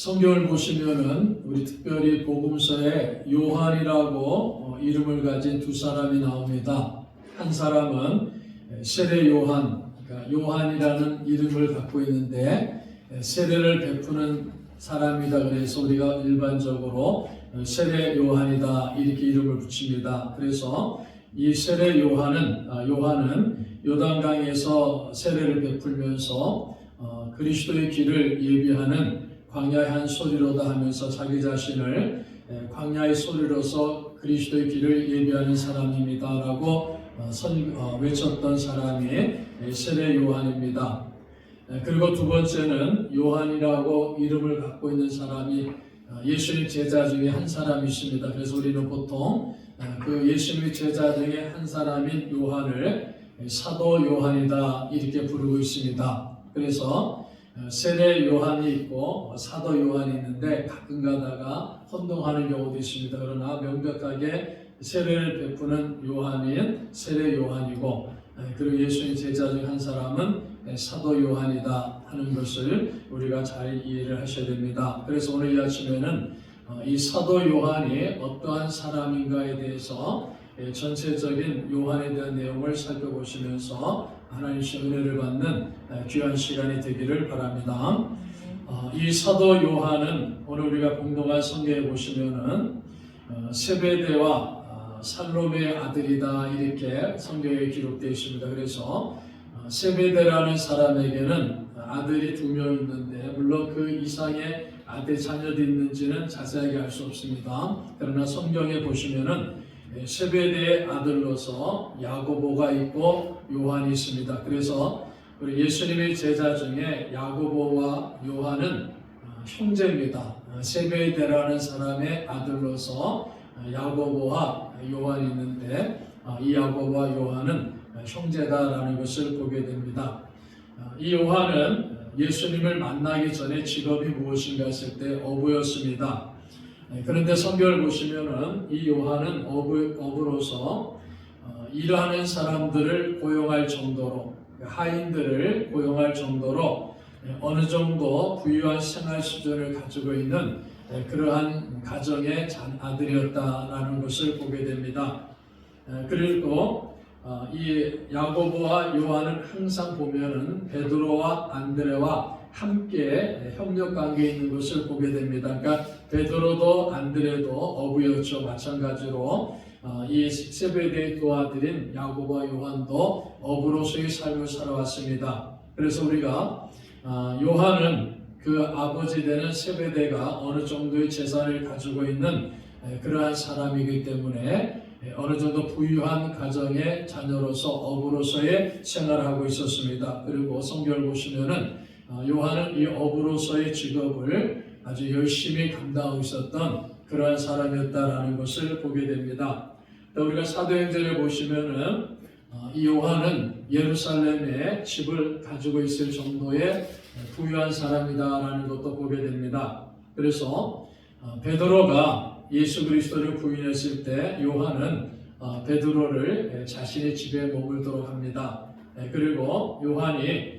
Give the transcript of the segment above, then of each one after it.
성경을 보시면은 우리 특별히 복음서에 요한이라고 이름을 가진 두 사람이 나옵니다. 한 사람은 세례 요한, 그러니까 요한이라는 이름을 갖고 있는데 세례를 베푸는 사람이다. 그래서 우리가 일반적으로 세례 요한이다 이렇게 이름을 붙입니다. 그래서 이 세례 요한은 요단강에서 세례를 베풀면서 그리스도의 길을 예비하는 광야의 한 소리로다 하면서 자기 자신을 광야의 소리로서 그리스도의 길을 예비하는 사람입니다 라고 외쳤던 사람이 세례 요한입니다. 그리고 두 번째는 요한이라고 이름을 갖고 있는 사람이 예수님 제자 중에 한 사람이 있습니다. 그래서 우리는 보통 그 예수님의 제자 중에 한 사람인 요한을 사도 요한이다 이렇게 부르고 있습니다. 그래서 세례 요한이 있고 사도 요한이 있는데 가끔 가다가 혼동하는 경우도 있습니다. 그러나 명백하게 세례를 베푸는 요한인 세례 요한이고 그리고 예수님 제자 중 한 사람은 사도 요한이다 하는 것을 우리가 잘 이해를 하셔야 됩니다. 그래서 오늘 이 아침에는 이 사도 요한이 어떠한 사람인가에 대해서 전체적인 요한에 대한 내용을 살펴보시면서 하나님의 은혜를 받는 귀한 시간이 되기를 바랍니다. 이 사도 요한은 오늘 우리가 공독한 성경에 보시면은 세베대와 살롬의 아들이다 이렇게 성경에 기록되어 있습니다. 그래서 세베대라는 사람에게는 아들이 2명 있는데 물론 그 이상의 아들 자녀도 있는지는 자세하게 알 수 없습니다. 그러나 성경에 보시면은 세베대의 아들로서 야고보가 있고 요한이 있습니다. 그래서 우리 예수님의 제자 중에 야고보와 요한은 형제입니다. 세베대라는 사람의 아들로서 야고보와 요한이 있는데 이 야고보와 요한은 형제다라는 것을 보게 됩니다. 이 요한은 예수님을 만나기 전에 직업이 무엇인가 했을 때 어부였습니다. 그런데 성경을 보시면은 이 요한은 어부로서 일하는 사람들을 고용할 정도로 하인들을 고용할 정도로 어느 정도 부유한 생활 수준을 가지고 있는 그러한 가정의 아들이었다라는 것을 보게 됩니다. 그리고 이 야고보와 요한은 항상 보면은 베드로와 안드레와 함께 협력 관계에 있는 것을 보게 됩니다. 그러니까 베드로도 안드레도 어부였죠. 마찬가지로 이 세베대의 두 아들인 야고보와 요한도 어부로서의 삶을 살아왔습니다. 그래서 우리가 요한은 그 아버지 되는 세베대가 어느 정도의 재산을 가지고 있는 그러한 사람이기 때문에 어느 정도 부유한 가정의 자녀로서 어부로서의 생활을 하고 있었습니다. 그리고 성경을 보시면은 요한은 이 어부로서의 직업을 아주 열심히 감당하고 있었던 그러한 사람이었다라는 것을 보게 됩니다. 또 우리가 사도행전을 보시면은 이 요한은 예루살렘에 집을 가지고 있을 정도의 부유한 사람이다라는 것도 보게 됩니다. 그래서 베드로가 예수 그리스도를 부인했을 때 요한은 베드로를 자신의 집에 머물도록 합니다. 그리고 요한이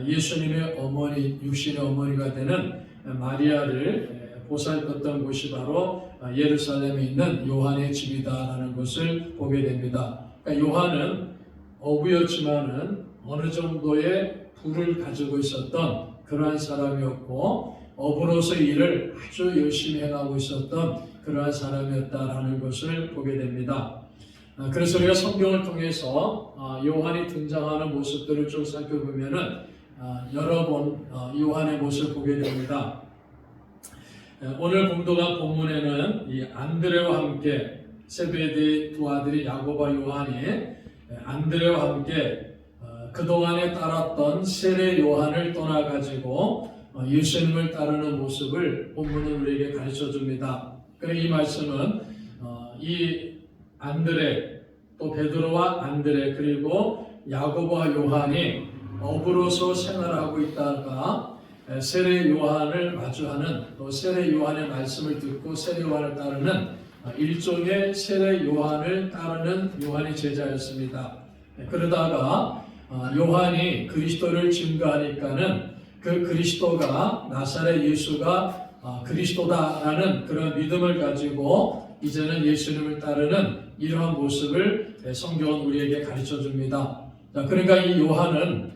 예수님의 어머니, 육신의 어머니가 되는 마리아를 보살폈던 곳이 바로 예루살렘에 있는 요한의 집이다라는 것을 보게 됩니다. 그러니까 요한은 어부였지만은 어느 정도의 부를 가지고 있었던 그러한 사람이었고 어부로서의 일을 아주 열심히 해가고 있었던 그러한 사람이었다라는 것을 보게 됩니다. 그래서 우리가 성경을 통해서 요한이 등장하는 모습들을 쭉 살펴보면은 여러 번 요한의 모습을 보게 됩니다. 오늘 공독한 본문에는 이 안드레와 함께 세베대의 두 아들이 야고보와 요한이 안드레와 함께 그동안에 따랐던 세례 요한을 떠나가지고 예수님을 따르는 모습을 본문은 우리에게 가르쳐 줍니다. 이 말씀은 이 안드레 또 베드로와 안드레 그리고 야고보와 요한이 어부로서 생활하고 있다가 세례 요한을 마주하는 또 세례 요한의 말씀을 듣고 세례 요한을 따르는 일종의 세례 요한을 따르는 요한의 제자였습니다. 그러다가 요한이 그리스도를 증거하니까는 그 그리스도가 나사렛 예수가 그리스도다라는 그런 믿음을 가지고 이제는 예수님을 따르는 이러한 모습을 성경은 우리에게 가르쳐 줍니다. 그러니까 이 요한은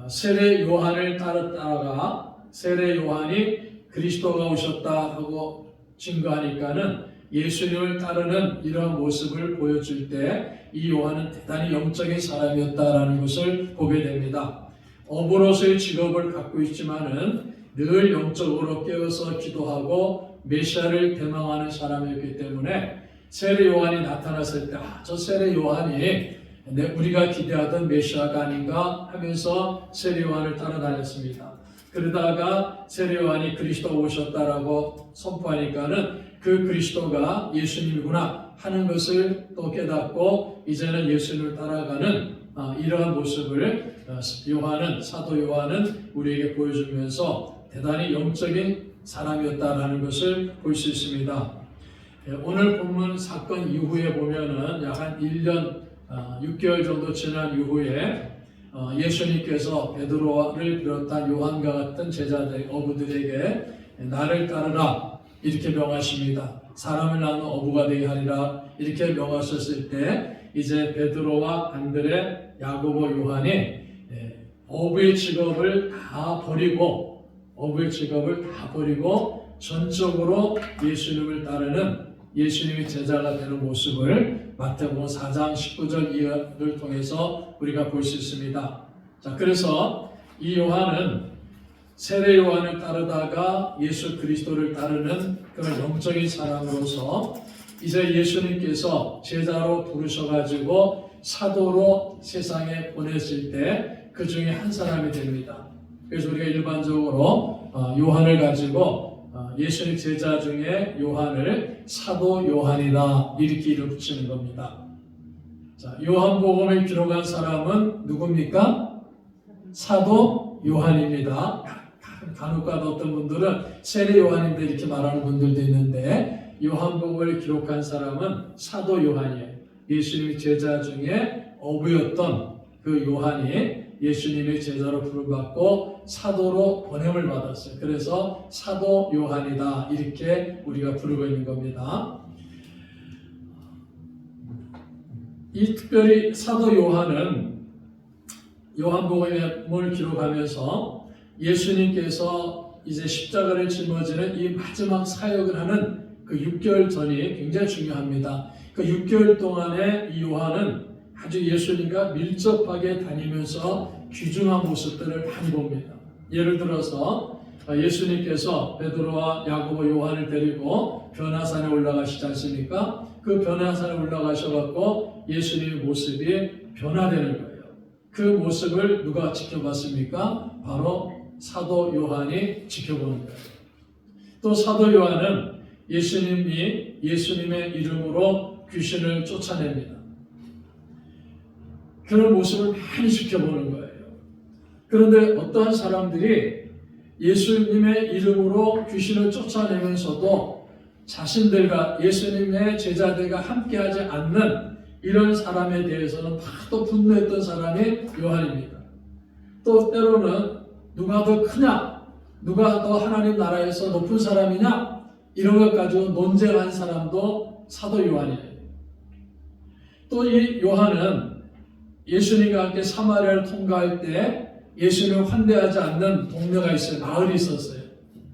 세례 요한을 따랐다가 세례 요한이 그리스도가 오셨다 하고 증거하니까는 예수님을 따르는 이러한 모습을 보여줄 때 이 요한은 대단히 영적인 사람이었다라는 것을 보게 됩니다. 어부로서의 직업을 갖고 있지만은 늘 영적으로 깨어서 기도하고 메시아를 대망하는 사람이었기 때문에 세례 요한이 나타났을 때 저 세례 요한이 우리가 기대하던 메시아가 아닌가 하면서 세례 요한을 따라다녔습니다. 그러다가 세례 요한이 그리스도 오셨다라고 선포하니까는 그 그리스도가 예수님이구나 하는 것을 또 깨닫고 이제는 예수님을 따라가는 이러한 모습을 사도 요한은 우리에게 보여주면서 대단히 영적인 사람이었다라는 것을 볼 수 있습니다. 오늘 본문 사건 이후에 보면은 약 한 1년 6개월 정도 지난 이후에 예수님께서 베드로를 비롯한 요한과 같은 제자들, 어부들에게 나를 따르라 이렇게 명하십니다. 사람을 낳는 어부가 되게 하리라 이렇게 명하셨을 때 이제 베드로와 안드레, 야고보, 요한이 어부의 직업을 다 버리고 전적으로 예수님을 따르는 예수님의 제자가 되는 모습을 마태복음 4장 19절 이하를 통해서 우리가 볼 수 있습니다. 자, 그래서 이 요한은 세례 요한을 따르다가 예수 그리스도를 따르는 그런 영적인 사람으로서 이제 예수님께서 제자로 부르셔가지고 사도로 세상에 보냈을 때 그 중에 한 사람이 됩니다. 그래서 우리가 일반적으로 요한을 가지고 예수님 제자 중에 요한을 사도 요한이다 이렇게 이름 붙이는 겁니다. 자, 요한복음을 기록한 사람은 누굽니까? 사도 요한입니다. 간혹가다 어떤 분들은 세례 요한인데 이렇게 말하는 분들도 있는데 요한복음을 기록한 사람은 사도 요한이에요. 예수님의 제자 중에 어부였던 그 요한이 예수님의 제자로 부름받고 사도로 보냄을 받았어요. 그래서 사도 요한이다 이렇게 우리가 부르고 있는 겁니다. 이 특별히 사도 요한은 요한복음을 기록하면서 예수님께서 이제 십자가를 짊어지는 이 마지막 사역을 하는 그 6개월 전이 굉장히 중요합니다. 그 6개월 동안에 이 요한은 아주 예수님과 밀접하게 다니면서 귀중한 모습들을 많이 봅니다. 예를 들어서 예수님께서 베드로와 야고보, 요한을 데리고 변화산에 올라가시지 않습니까? 그 변화산에 올라가셔갖고 예수님의 모습이 변화되는 거예요. 그 모습을 누가 지켜봤습니까? 바로 사도 요한이 지켜보는 거예요. 또 사도 요한은 예수님이 예수님의 이름으로 귀신을 쫓아냅니다. 그런 모습을 많이 지켜보는 거예요. 그런데 어떠한 사람들이 예수님의 이름으로 귀신을 쫓아내면서도 자신들과 예수님의 제자들과 함께하지 않는 이런 사람에 대해서는 또 분노했던 사람이 요한입니다. 또 때로는 누가 더 크냐, 누가 더 하나님 나라에서 높은 사람이냐 이런 것 가지고 논쟁한 사람도 사도 요한이에요. 또 이 요한은 예수님과 함께 사마리아를 통과할 때 예수님을 환대하지 않는 동네가 있어요. 마을이 있었어요.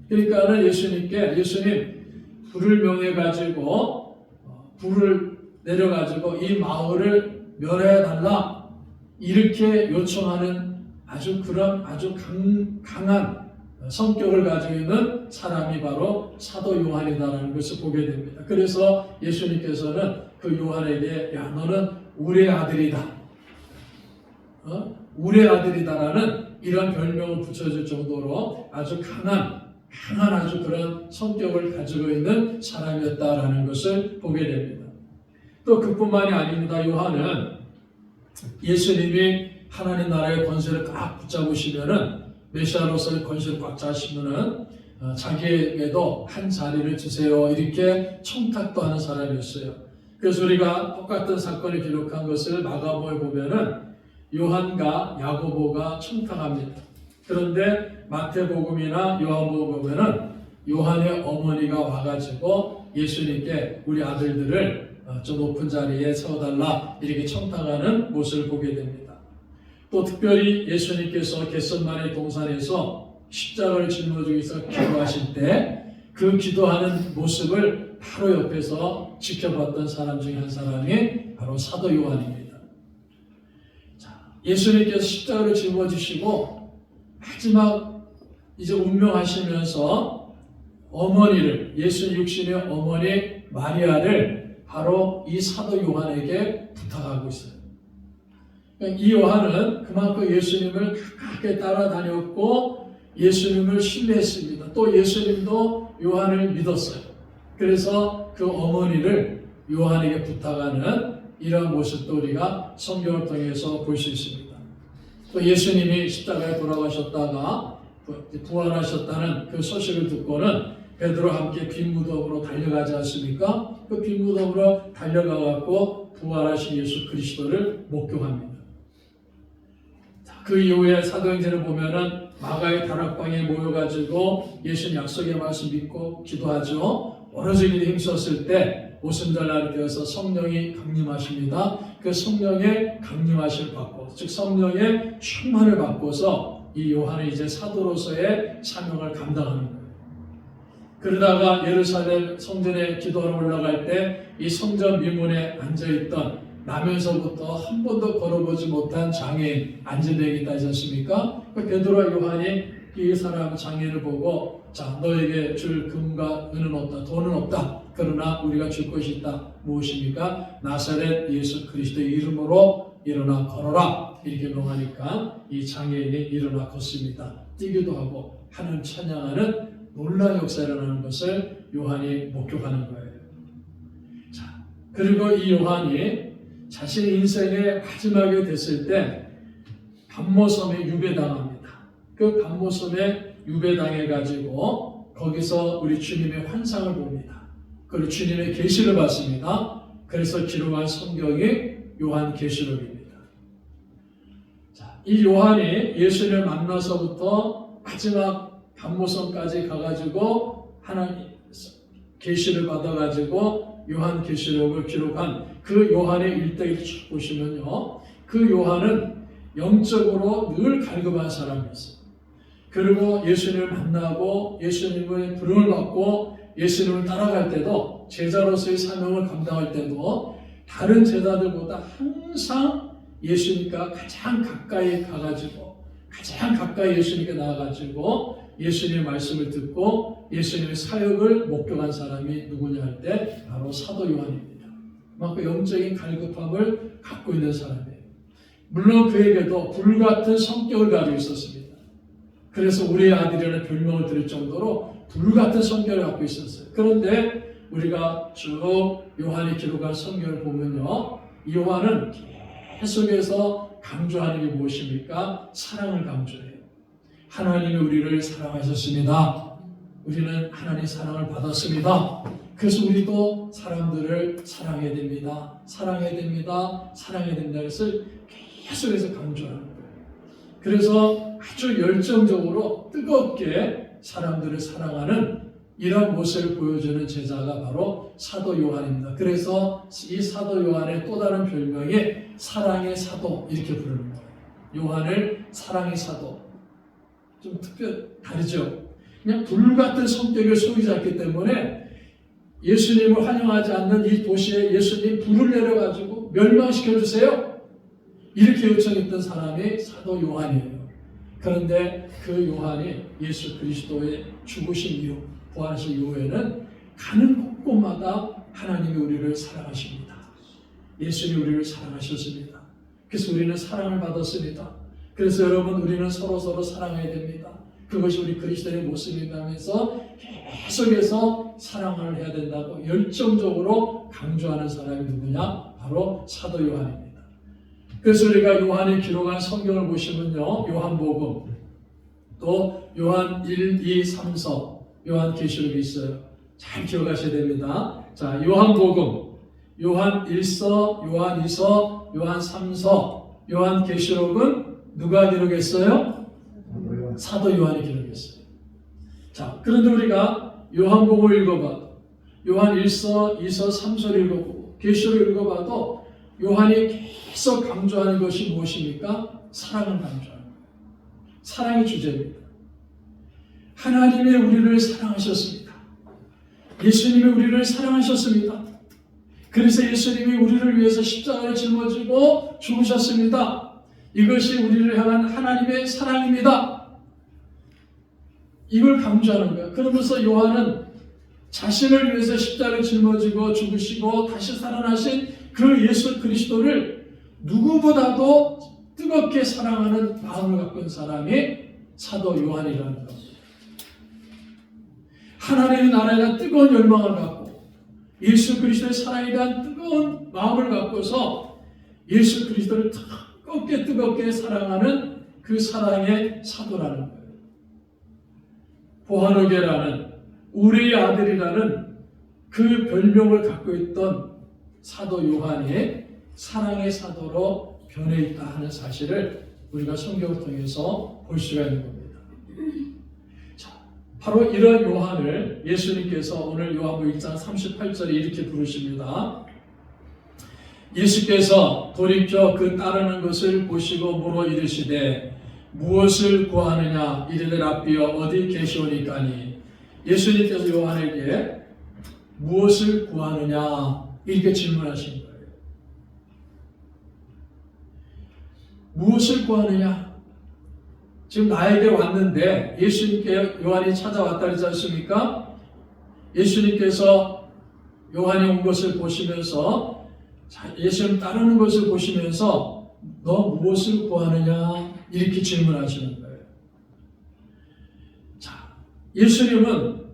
그러니까는 예수님 불을 명해가지고 불을 내려가지고 이 마을을 멸해달라 이렇게 요청하는 아주 강한 성격을 가지고 있는 사람이 바로 사도 요한이다라는 것을 보게 됩니다. 그래서 예수님께서는 그 요한에게 야 너는 우리의 아들이다. 우리의 아들이다라는 이런 별명을 붙여줄 정도로 아주 강한 아주 그런 성격을 가지고 있는 사람이었다라는 것을 보게 됩니다. 또 그뿐만이 아닙니다. 요한은 예수님이 하나님 나라의 권세를 꽉 붙잡으시면은 메시아로서의 권세를 꽉 잡으시면은 자기에게도 한 자리를 주세요 이렇게 청탁도 하는 사람이었어요. 그래서 우리가 똑같은 사건을 기록한 것을 마가복음에 보면은 요한과 야고보가 청탁합니다. 그런데 마태복음이나 요한복음에 보면은 요한의 어머니가 와가지고 예수님께 우리 아들들을 좀 높은 자리에 세워달라 이렇게 청탁하는 모습을 보게 됩니다. 또 특별히 예수님께서 겟세마네 동산에서 십자가를 짊어지고 있어 기도하실 때 그 기도하는 모습을 바로 옆에서 지켜봤던 사람 중에 한 사람이 바로 사도 요한입니다. 자, 예수님께서 십자가를 짊어지시고 마지막 이제 운명하시면서 어머니를, 예수 육신의 어머니 마리아를 바로 이 사도 요한에게 부탁하고 있어요. 이 요한은 그만큼 예수님을 가깝게 따라다녔고 예수님을 신뢰했습니다. 또 예수님도 요한을 믿었어요. 그래서 그 어머니를 요한에게 부탁하는 이러한 모습도 우리가 성경을 통해서 볼 수 있습니다. 또 예수님이 십자가에 돌아가셨다가 부활하셨다는 그 소식을 듣고는 베드로와 함께 빈 무덤으로 달려가지 않습니까? 그 빈 무덤으로 달려가갖고 부활하신 예수 그리스도를 목격합니다. 그 이후에 사도행전을 보면은 마가의 다락방에 모여가지고 예수님 약속의 말씀 믿고 기도하죠. 여러 일이 힘썼을 때 오순절날이 되어서 성령이 강림하십니다. 그 성령의 강림하심을 받고, 즉 성령의 충만을 받고서 이 요한은 이제 사도로서의 사명을 감당하는 거예요. 그러다가 예루살렘 성전에 기도하러 올라갈 때 이 성전 미문에 앉아있던 나면서부터 한 번도 걸어보지 못한 장애인 안진뱅이 있다 하지 않습니까? 베드로와 요한이 이 사람 장애인을 보고, 자, 너에게 줄 금과 은은 없다, 돈은 없다. 그러나 우리가 줄 것이 있다. 무엇입니까? 나사렛 예수 그리스도의 이름으로 일어나 걸어라. 이렇게 명하니까 이 장애인이 일어나 걷습니다. 뛰기도 하고 하나님 찬양하는 놀라운 역사가 일어나는 것을 요한이 목격하는 거예요. 자, 그리고 이 요한이 자신의 인생의 마지막이 됐을 때 반모섬에 유배당합니다. 그 반모섬에 유배당해가지고 거기서 우리 주님의 환상을 봅니다. 그리고 주님의 계시를 받습니다. 그래서 기록한 성경이 요한계시록입니다. 자, 이 요한이 예수를 만나서부터 마지막 반모섬까지 가가지고 하나님 계시를 받아가지고 요한계시록을 기록한 그 요한의 일대기를 쭉 보시면요, 그 요한은 영적으로 늘 갈급한 사람이었어요. 그리고 예수님을 만나고 예수님의 부름을 받고 예수님을 따라갈 때도, 제자로서의 사명을 감당할 때도 다른 제자들보다 항상 예수님과 가장 가까이 가가지고 가장 가까이 예수님께 나아가지고 예수님의 말씀을 듣고 예수님의 사역을 목격한 사람이 누구냐 할 때 바로 사도 요한입니다. 그만큼 영적인 갈급함을 갖고 있는 사람이에요. 물론 그에게도 불같은 성격을 가지고 있었습니다. 그래서 우리의 아들이라는 별명을 들을 정도로 불같은 성격을 갖고 있었어요. 그런데 우리가 쭉 요한이 기록한 성경을 보면요, 이 요한은 계속해서 강조하는 게 무엇입니까? 사랑을 강조해요. 하나님이 우리를 사랑하셨습니다. 우리는 하나님의 사랑을 받았습니다. 그래서 우리도 사람들을 사랑해야 됩니다. 사랑해야 됩니다. 사랑해야 된다는 것을 계속해서 강조하는 거예요. 그래서 아주 열정적으로 뜨겁게 사람들을 사랑하는 이런 모습을 보여주는 제자가 바로 사도 요한입니다. 그래서 이 사도 요한의 또 다른 별명이 사랑의 사도 이렇게 부르는 거예요. 요한을 사랑의 사도. 좀 다르죠. 그냥 불같은 성격을 소유자였기 때문에 예수님을 환영하지 않는 이 도시에 예수님 불을 내려가지고 멸망시켜주세요. 이렇게 요청했던 사람이 사도 요한이에요. 그런데 그 요한이 예수 그리스도의 죽으신 이후, 부활하신 이후에는 가는 곳곳마다 하나님이 우리를 사랑하십니다. 예수님이 우리를 사랑하셨습니다. 그래서 우리는 사랑을 받았습니다. 그래서 여러분, 우리는 서로 사랑해야 됩니다. 그것이 우리 그리스도의 모습이라면서 계속해서 사랑을 해야 된다고 열정적으로 강조하는 사람이 누구냐? 바로 사도 요한입니다. 그래서 우리가 요한이 기록한 성경을 보시면요, 요한복음, 또 요한 1, 2, 3서, 요한계시록이 있어요. 잘 기억하셔야 됩니다. 자, 요한복음, 요한 1서, 요한 2서, 요한 3서, 요한계시록은 누가 기록했어요? 사도 요한이 기록했어요. 자, 그런데 우리가 요한복음 읽어봐도, 요한 1서, 2서, 3서를 읽어보고 계시록 읽어봐도 요한이 계속 강조하는 것이 무엇입니까? 사랑을 강조하는 거예요. 사랑이 주제입니다. 하나님이 우리를 사랑하셨습니다. 예수님이 우리를 사랑하셨습니다. 그래서 예수님이 우리를 위해서 십자가를 짊어지고 죽으셨습니다. 이것이 우리를 향한 하나님의 사랑입니다. 이걸 강조하는 거예요. 그러면서 요한은 자신을 위해서 십자가를 짊어지고 죽으시고 다시 살아나신 그 예수 그리스도를 누구보다도 뜨겁게 사랑하는 마음을 갖고 있는 사람이 사도 요한이라는 겁니다. 하나님의 나라에 대한 뜨거운 열망을 갖고 예수 그리스도의 사랑에 대한 뜨거운 마음을 갖고서 예수 그리스도를 뜨겁게 사랑하는 그 사랑의 사도라는 거예요. 보아노게라는 우리의 아들이라는 그 별명을 갖고 있던 사도 요한이 사랑의 사도로 변해 있다 하는 사실을 우리가 성경을 통해서 볼 수가 있는 겁니다. 자, 바로 이런 요한을 예수님께서 오늘 요한복음 1장 38절에 이렇게 부르십니다. 예수께서 돌이켜 그 따르는 것을 보시고 물어 이르시되 무엇을 구하느냐 이르되 랍비여 어디 계시오니까니. 예수님께서 요한에게 무엇을 구하느냐 이렇게 질문하신 거예요. 무엇을 구하느냐? 지금 나에게 왔는데 예수님께 요한이 찾아왔다 그러지 않습니까? 예수님께서 요한이 온 것을 보시면서 예수님 따르는 것을 보시면서 너 무엇을 구하느냐 이렇게 질문하시는 거예요. 자, 예수님은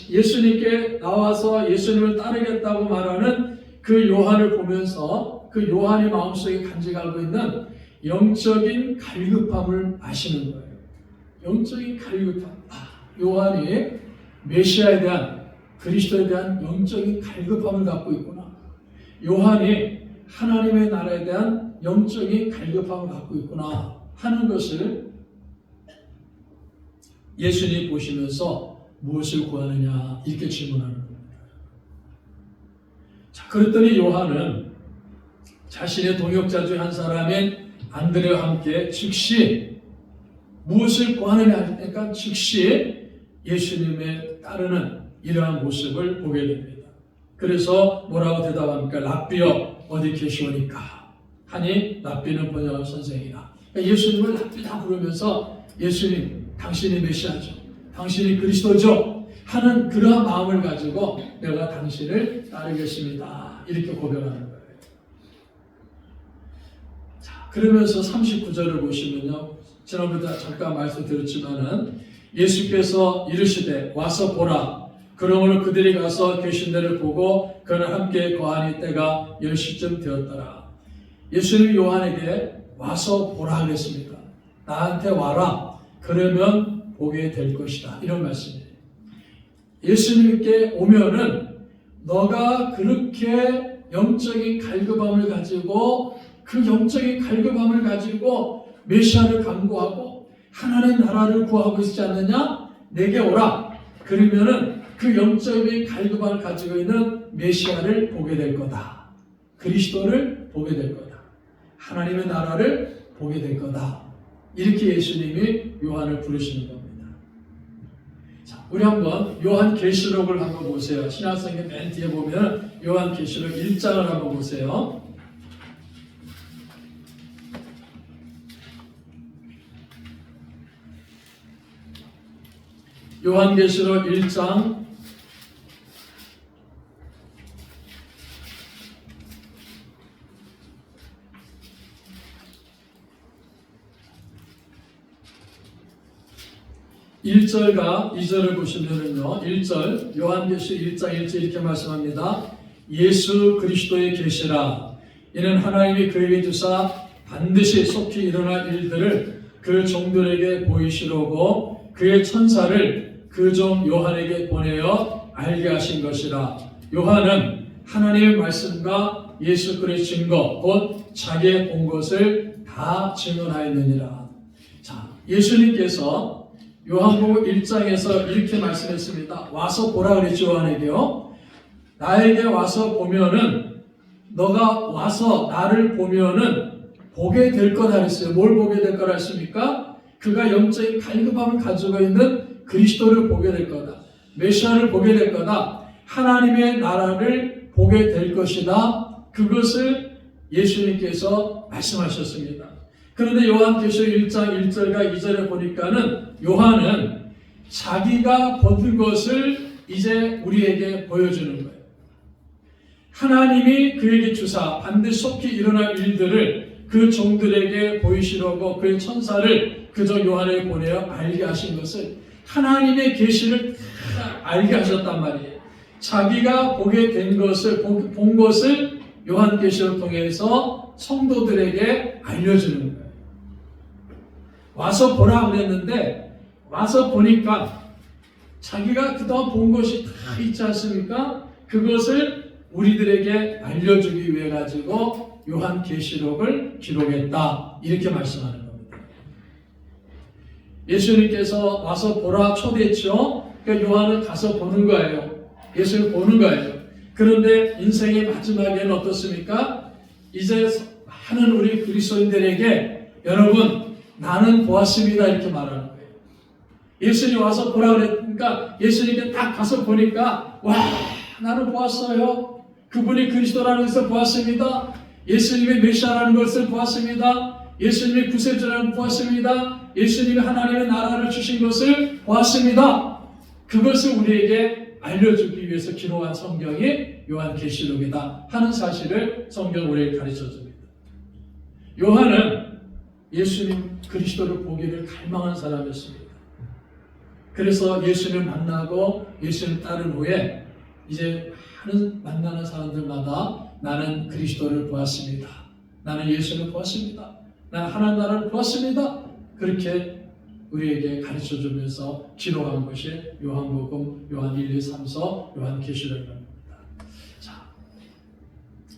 예수님께 나와서 예수님을 따르겠다고 말하는 그 요한을 보면서 그 요한의 마음속에 간직하고 있는 영적인 갈급함을 아시는 거예요. 영적인 갈급함. 요한이 메시아에 대한 그리스도에 대한 영적인 갈급함을 갖고 있구나. 요한이 하나님의 나라에 대한 영적인 갈급함을 갖고 있구나 하는 것을 예수님이 보시면서 무엇을 구하느냐 이렇게 질문하는 겁니다. 자, 그랬더니 요한은 자신의 동역자 중 한 사람인 안드레와 함께 즉시 무엇을 구하느냐 하니까 즉시 예수님의 따르는 이러한 모습을 보게 됩니다. 그래서 뭐라고 대답합니까? 랍비여 어디 계시오니까 하니 랍비는 번역한 선생이라. 그러니까 예수님을 랍비다 부르면서 예수님 당신이 메시아죠, 당신이 그리스도죠 하는 그러한 마음을 가지고 내가 당신을 따르겠습니다 이렇게 고백하는 거예요. 자, 그러면서 39절을 보시면요, 지난번에 잠깐 말씀드렸지만은 예수께서 이르시되 와서 보라. 그러므로 그들이 가서 계신 데를 보고 그는 함께 거하니 때가 10시쯤 되었더라. 예수님이 요한에게 와서 보라 그랬습니다. 나한테 와라. 그러면 보게 될 것이다. 이런 말씀이에요. 예수님께 오면은 너가 그렇게 영적인 갈급함을 가지고 그 영적인 갈급함을 가지고 메시아를 간구하고 하나님의 나라를 구하고 있지 않느냐? 내게 오라. 그러면은 그 영적인 갈급함을 가지고 있는 메시아를 보게 될 거다. 그리스도를 보게 될 거다. 하나님의 나라를 보게 될 거다. 이렇게 예수님이 요한을 부르시는 겁니다. 자, 우리 한번 요한계시록을 한번 보세요. 신약성경 맨 뒤에 보면 요한계시록 1장을 한번 보세요. 요한계시록 1장 1절과 2절을 보시면은요, 1절 요한계시록 1장 1절 이렇게 말씀합니다. 예수 그리스도의 계시라. 이는 하나님이 그에게 주사 반드시 속히 일어날 일들을 그 종들에게 보이시려고 그의 천사를 그 종 요한에게 보내어 알게 하신 것이라. 요한은 하나님의 말씀과 예수 그리스도의 증거 곧 자기의 본 것을 다 증언하였느니라. 자, 예수님께서 요한복음 1장에서 이렇게 말씀했습니다. 와서 보라 그랬죠. 요한에게요. 나에게 와서 보면은 너가 와서 나를 보면은 보게 될 거다 했어요. 뭘 보게 될 거라 했습니까? 그가 영적인 갈급함을 가지고 있는 그리스도를 보게 될 거다. 메시아를 보게 될 거다. 하나님의 나라를 보게 될 것이다. 그것을 예수님께서 말씀하셨습니다. 그런데 요한계시록 1장 1절과 2절에 보니까는 요한은 자기가 본 것을 이제 우리에게 보여주는 거예요. 하나님이 그에게 주사 반드시 속히 일어날 일들을 그 종들에게 보이시려고 그의 천사를 그저 요한에게 보내어 알게 하신 것을 하나님의 계시를 다 알게 하셨단 말이에요. 자기가 보게 된 것을 본 것을 요한계시를 통해서 성도들에게 알려주는 거예요. 와서 보라 그랬는데 와서 보니까 자기가 그동안 본 것이 다 있지 않습니까? 그것을 우리들에게 알려주기 위해 가지고 요한계시록을 기록했다. 이렇게 말씀하는 겁니다. 예수님께서 와서 보라 초대했죠. 그러니까 요한은 가서 보는 거예요. 예수를 보는 거예요. 그런데 인생의 마지막에는 어떻습니까? 이제 많은 우리 그리스도인들에게 여러분 나는 보았습니다 이렇게 말하는 거예요. 예수님 와서 보라 그랬으니까 예수님께 딱 가서 보니까 와 나는 보았어요. 그분이 그리스도라는 것을 보았습니다. 예수님의 메시아라는 것을 보았습니다. 예수님의 구세주라는 것을 보았습니다. 예수님이 하나님의 나라를 주신 것을 보았습니다. 그것을 우리에게 알려주기 위해서 기록한 성경이 요한계시록이다 하는 사실을 성경 우리에게 가르쳐줍니다. 요한은 예수님 그리스도를 보기를 갈망한 사람이었습니다. 그래서 예수님을 만나고 예수님을 따른 후에 이제 많은 만나는 사람들마다 나는 그리스도를 보았습니다. 나는 예수를 보았습니다. 나는 하나님 나라를 보았습니다. 그렇게 우리에게 가르쳐주면서 기록한 것이 요한복음, 요한 1, 2, 3서, 요한계시록입니다. 자,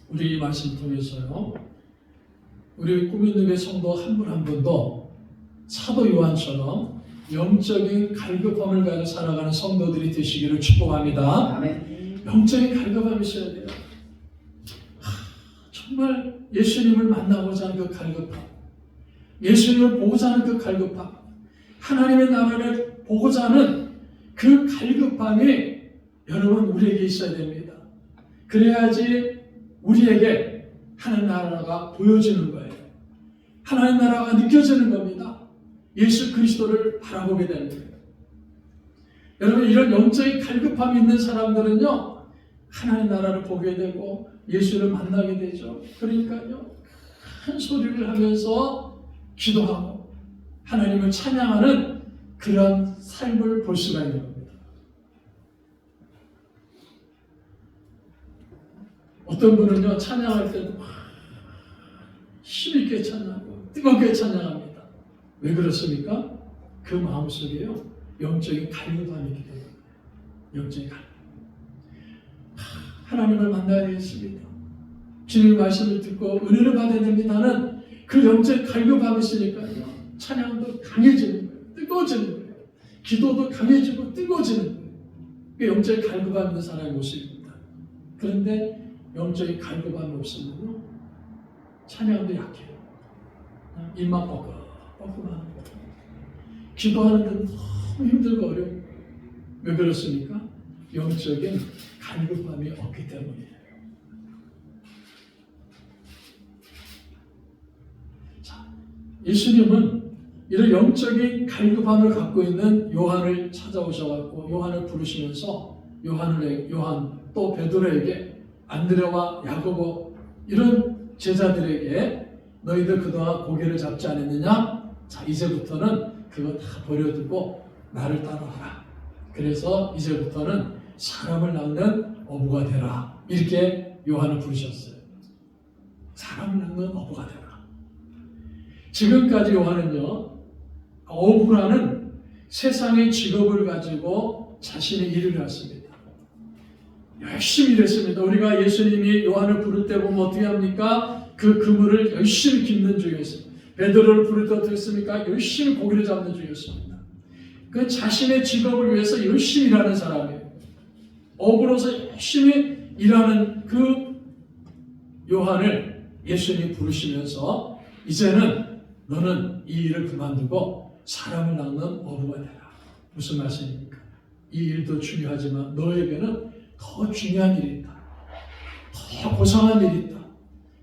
우리 이 말씀 통해서요. 우리 꿈있는 교회 성도 한 분 한 분도 사도 요한처럼 영적인 갈급함을 가지고 살아가는 성도들이 되시기를 축복합니다. 아멘. 영적인 갈급함이 있어야 돼요. 정말 예수님을 만나고자 하는 그 갈급함, 예수님을 보고자 하는 그 갈급함, 하나님의 나라를 보고자 하는 그 갈급함이 여러분 우리에게 있어야 됩니다. 그래야지 우리에게 하나님 나라가 보여지는 거예요. 하나님 나라가 느껴지는 겁니다. 예수 그리스도를 바라보게 되는 거예요. 여러분 이런 영적인 갈급함이 있는 사람들은요 하나님 나라를 보게 되고 예수를 만나게 되죠. 그러니까요 큰 소리를 하면서 기도하고 하나님을 찬양하는 그런 삶을 볼 수가 있는 겁니다. 어떤 분은요 찬양할 때도 힘있게 찬양하고 뜨겁게 찬양합니다. 왜 그렇습니까? 그 마음속에요 영적인 갈급함이 있기 때문에 영적인 갈급. 하나님을 만나야 되겠습니다. 주님의 말씀을 듣고 은혜를 받아야 됩니다는 그 영적인 갈급함이 있으니까요. 찬양도 강해지는 거예요. 뜨거워지는 거예요. 기도도 강해지고 뜨거워지는 거예요. 그게 영적인 갈급함 있는 사람의 모습입니다. 그런데 영적인 갈급함이 없으면요. 찬양도 약해요. 입만 뻐끔뻐끔하는 거예요. 기도하는 데 너무 힘들고 어려워요. 왜 그렇습니까? 영적인 갈급함이 없기 때문이에요. 자, 예수님은 이런 영적인 갈급함을 갖고 있는 요한을 찾아오셔갖고 요한을 부르시면서 요한 또 베드로에게 안드레와 야고보 이런 제자들에게 너희들 그동안 고개를 잡지 않았느냐? 자, 이제부터는 그거 다 버려두고 나를 따라와라. 그래서 이제부터는 사람을 낚는 어부가 되라. 이렇게 요한을 부르셨어요. 사람을 낚는 어부가 되라. 지금까지 요한은요, 어부라는 세상의 직업을 가지고 자신의 일을 해왔습니다. 열심히 일했습니다. 우리가 예수님이 요한을 부를 때 보면 어떻게 합니까? 그 그물을 열심히 깁는 중이었습니다. 베드로를 부를 때 어떻게 했습니까? 열심히 고기를 잡는 중이었습니다. 그 자신의 직업을 위해서 열심히 일하는 사람이에요. 억울해서 열심히 일하는 그 요한을 예수님이 부르시면서 이제는 너는 이 일을 그만두고 사람을 낚는 어부가 되라. 무슨 말씀입니까? 이 일도 중요하지만 너에게는 더 중요한 일이 있다. 더 고상한 일이 있다.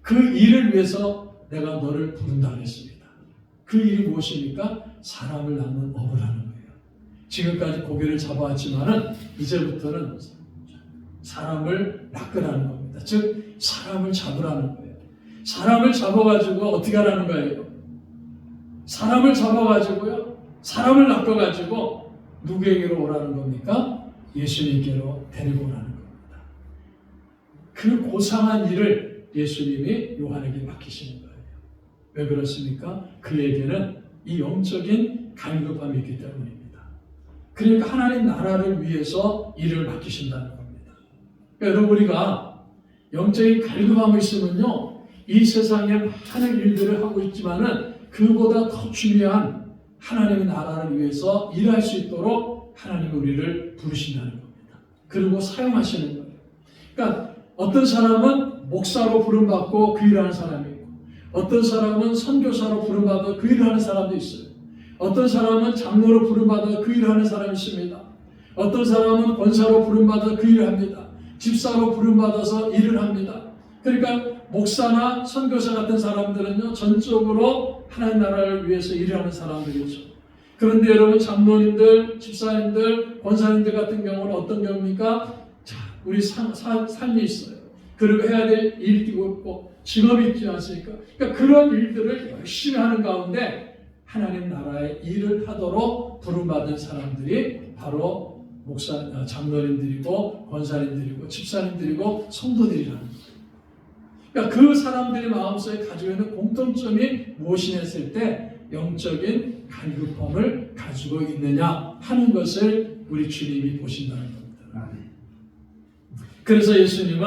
그 일을 위해서 내가 너를 부른다 했습니다. 그 일이 무엇입니까? 사람을 낚는 어부라는 거예요. 지금까지 고기를 잡아왔지만은 이제부터는 사람을 낚으라는 겁니다. 즉 사람을 잡으라는 거예요. 사람을 잡아가지고 어떻게 하라는 거예요? 사람을 잡아가지고요. 사람을 낚아가지고 누구에게로 오라는 겁니까? 예수님께로 데리고 오라는 겁니다. 그 고상한 일을 예수님이 요한에게 맡기시는 거예요. 왜 그렇습니까? 그에게는 이 영적인 갈급함이 있기 때문입니다. 그러니까 하나님 나라를 위해서 일을 맡기신다는 겁니다. 그러니까 여러분 우리가 영적인 갈급함이 있으면요. 이 세상에 많은 일들을 하고 있지만은 그보다 더 중요한 하나님의 나라를 위해서 일할 수 있도록 하나님이 우리를 부르신다는 겁니다. 그리고 사용하시는 거예요. 그러니까 어떤 사람은 목사로 부름받고 그 일을 하는 사람이 있고 어떤 사람은 선교사로 부름받아 그 일을 하는 사람도 있어요. 어떤 사람은 장로로 부름받아 그 일을 하는 사람이 있습니다. 어떤 사람은 권사로 부름받아 그 일을 합니다. 집사로 부름받아서 일을 합니다. 그러니까 목사나 선교사 같은 사람들은요 전적으로 하나님 나라를 위해서 일을 하는 사람들이죠. 그런데 여러분 장로님들, 집사님들, 권사님들 같은 경우는 어떤 경우입니까? 자, 우리 삶이 있어요. 그리고 해야 될 일이 있고 직업이 있지 않습니까? 그러니까 그런 일들을 열심히 하는 가운데 하나님 나라의 일을 하도록 부름받은 사람들이 바로 목사, 장로님들이고 권사님들이고 집사님들이고 성도들이라는 거예요. 그러니까 그 사람들의 마음속에 가지고 있는 공통점이 무엇이냐 했을 때 영적인 갈급함을 가지고 있느냐 하는 것을 우리 주님이 보신다는 겁니다. 그래서 예수님은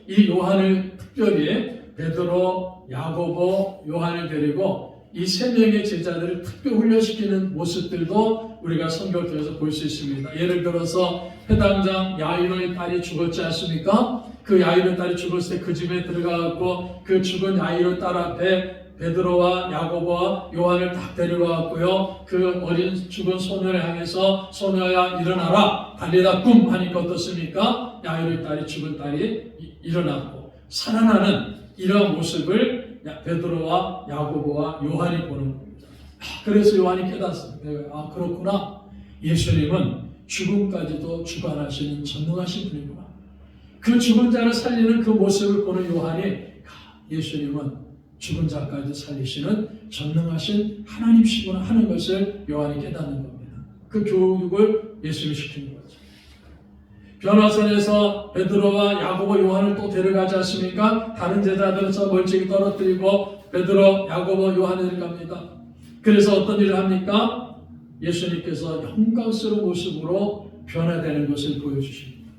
이 요한을 특별히 베드로, 야고보, 요한을 데리고 이 세 명의 제자들을 특별히 훈련시키는 모습들도 우리가 성경을 통해서 볼 수 있습니다. 예를 들어서 회당장 야이로의 딸이 죽었지 않습니까? 그 야이로 딸이 죽었을 때 그 집에 들어가고 그 죽은 야이로 딸 앞에 베드로와 야고보와 요한을 딱 데려왔고요. 그 어린 죽은 소녀를 향해서 소녀야 일어나라 달리다 꿈 하니까 어떻습니까? 야이로의 딸이 죽은 딸이 일어났고 살아나는 이러한 모습을 베드로와 야고보와 요한이 보는 겁니다. 그래서 요한이 깨닫습니다. 아 그렇구나. 예수님은 죽음까지도 주관하시는 전능하신 분이구나. 그 죽은 자를 살리는 그 모습을 보는 요한이 예수님은 죽은 자까지 살리시는 전능하신 하나님이시구나 하는 것을 요한이 깨닫는 겁니다. 그 교육을 예수님이 시키는 거죠. 변화산에서 베드로와 야고보, 요한을 또 데려가지 않습니까? 다른 제자들에서 멀찍이 떨어뜨리고 베드로, 야고보, 요한을 데려갑니다. 그래서 어떤 일을 합니까? 예수님께서 영광스러운 모습으로 변화되는 것을 보여주십니다.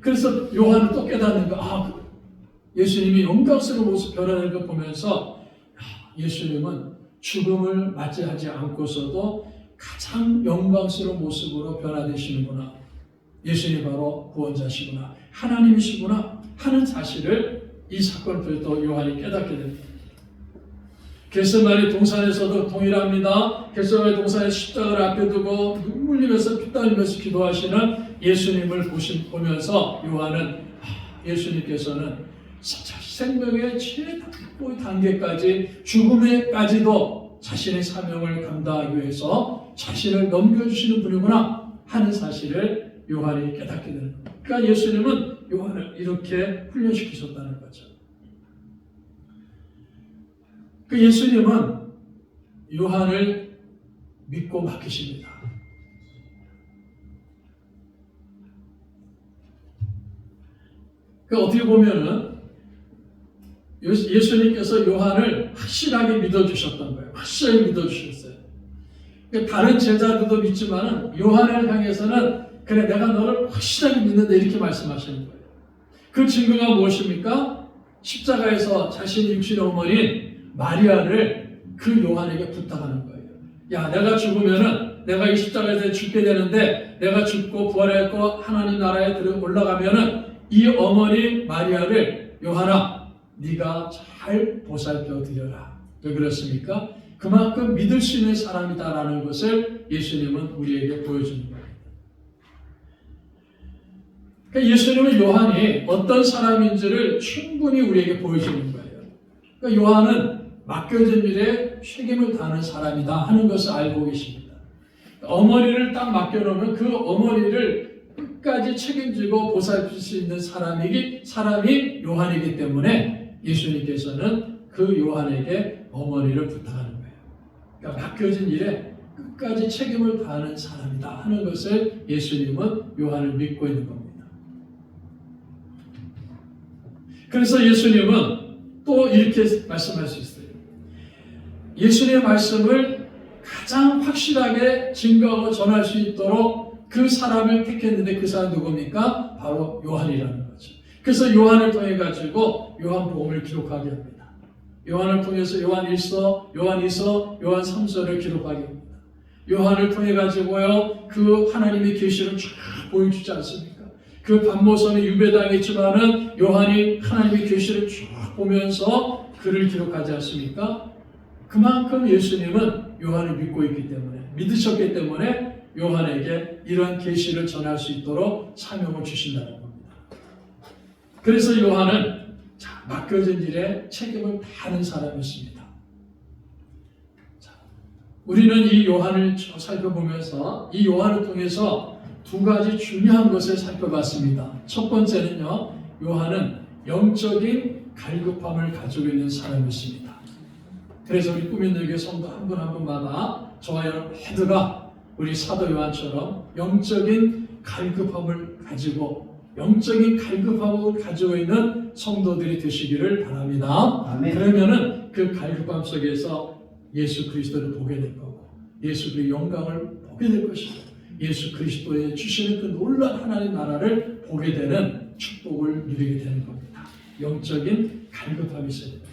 그래서 요한은 또 깨닫는 거, 예수님이 영광스러운 모습 변화되는 걸 보면서 예수님은 죽음을 맞이하지 않고서도 가장 영광스러운 모습으로 변화되시는구나. 예수님이 바로 구원자시구나. 하나님이시구나 하는 사실을 이 사건을 통해 또 요한이 깨닫게 됩니다. 겟세마네 동산에서도 동일합니다. 겟세마네 동산에 십자가를 앞에 두고 눈물 흘리면서 피 흘리면서 기도하시는 예수님을 보면서 요한은 예수님께서는 생명의 최고의 단계까지 죽음에까지도 자신의 사명을 감당하기 위해서 자신을 넘겨주시는 분이구나 하는 사실을 요한이 깨닫게 되는 겁니다. 그러니까 예수님은 요한을 이렇게 훈련시키셨다는 거죠. 그 예수님은 요한을 믿고 맡기십니다. 그 어떻게 보면은 예수님께서 요한을 확실하게 믿어주셨던 거예요. 확실하게 믿어주셨어요. 다른 제자들도 믿지만은 요한을 향해서는 그래 내가 너를 확실하게 믿는다 이렇게 말씀하시는 거예요. 그 증거가 무엇입니까? 십자가에서 자신의 육신의 어머니인 마리아를 그 요한에게 부탁하는 거예요. 야, 내가 죽으면은 내가 이 십자가에 죽게 되는데 내가 죽고 부활했고 하나님 나라에 올라가면은 이 어머니 마리아를 요한아, 네가 잘 보살펴 드려라. 왜 그렇습니까? 그만큼 믿을 수 있는 사람이다라는 것을 예수님은 우리에게 보여주는 거예요. 그러니까 예수님은 요한이 어떤 사람인지를 충분히 우리에게 보여주는 거예요. 그러니까 요한은 맡겨진 일에 책임을 다하는 사람이다 하는 것을 알고 계십니다. 어머니를 딱 맡겨놓으면 그 어머니를 끝까지 책임지고 보살필 수 있는 사람이 요한이기 때문에 예수님께서는 그 요한에게 어머니를 부탁하는 거예요. 그러니까 맡겨진 일에 끝까지 책임을 다하는 사람이다 하는 것을 예수님은 요한을 믿고 있는 겁니다. 그래서 예수님은 또 이렇게 말씀할 수 있어요. 예수님의 말씀을 가장 확실하게 증거하고 전할 수 있도록 그 사람을 택했는데 그 사람 누굽니까? 바로 요한이라는 거죠. 그래서 요한을 통해 가지고 요한복음을 기록하게 합니다. 요한을 통해서 요한 1서, 요한 2서, 요한 3서를 기록하게 합니다. 요한을 통해 가지고요 그 하나님의 계시를 쫙 보여주지 않습니까? 그 반모섬에 유배당했지만은 요한이 하나님의 계시를 쫙 보면서 글을 기록하지 않습니까? 그만큼 예수님은 요한을 믿고 있기 때문에, 믿으셨기 때문에 요한에게 이런 계시를 전할 수 있도록 사명을 주신다는 겁니다. 그래서 요한은 맡겨진 일에 책임을 다하는 사람이었습니다. 우리는 이 요한을 살펴보면서 이 요한을 통해서 두 가지 중요한 것을 살펴봤습니다. 첫 번째는요, 요한은 영적인 갈급함을 가지고 있는 사람이었습니다. 그래서 우리 꿈있는 교회 성도 한 분 한 분마다 저와 여러분 모두가 우리 사도 요한처럼 영적인 갈급함을 가지고 있는 성도들이 되시기를 바랍니다. 아멘. 그러면은 그 갈급함 속에서 예수 그리스도를 보게 될 거고, 예수 그리스도의 영광을 보게 될 것이고, 예수 그리스도의 주시는 그 놀라운 하나님 나라를 보게 되는 축복을 누리게 되는 겁니다. 영적인 갈급함이 있어야 됩니다.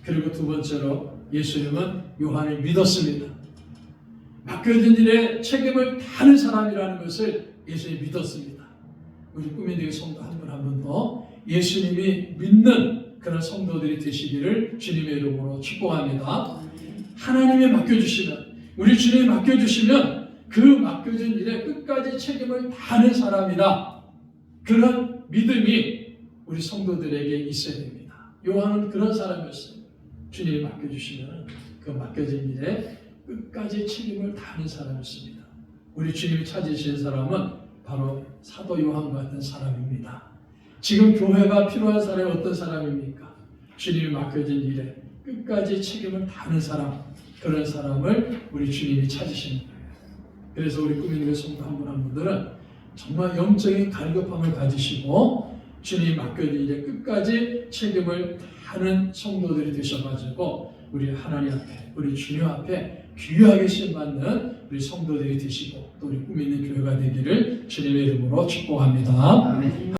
그리고 두 번째로 예수님은 요한을 믿었습니다. 맡겨진 일에 책임을 다하는 사람이라는 것을 예수님이 믿었습니다. 우리 꿈의 성도 한 분 한 분도 예수님이 믿는 그런 성도들이 되시기를 주님의 이름으로 축복합니다. 하나님이 맡겨주시면, 우리 주님이 맡겨주시면 그 맡겨진 일에 끝까지 책임을 다하는 사람이다. 그런 믿음이 우리 성도들에게 있어야 됩니다. 요한은 그런 사람이었어요. 주님이 맡겨주시면 그 맡겨진 일에 끝까지 책임을 다하는 사람이었습니다. 우리 주님이 찾으신 사람은 바로 사도 요한 같은 사람입니다. 지금 교회가 필요한 사람이 어떤 사람입니까? 주님이 맡겨진 일에 끝까지 책임을 다하는 사람, 그런 사람을 우리 주님이 찾으시는 거예요. 그래서 우리 꿈있는 성도 한 분 한 분들은 정말 영적인 갈급함을 가지시고 주님이 맡겨진 일에 끝까지 책임을 다하는 성도들이 되셔가지고 우리 하나님 앞에, 우리 주님 앞에 귀하게 쓰임받는 우리 성도들이 되시고 또 우리 꿈있는 교회가 되기를 주님의 이름으로 축복합니다. 아멘.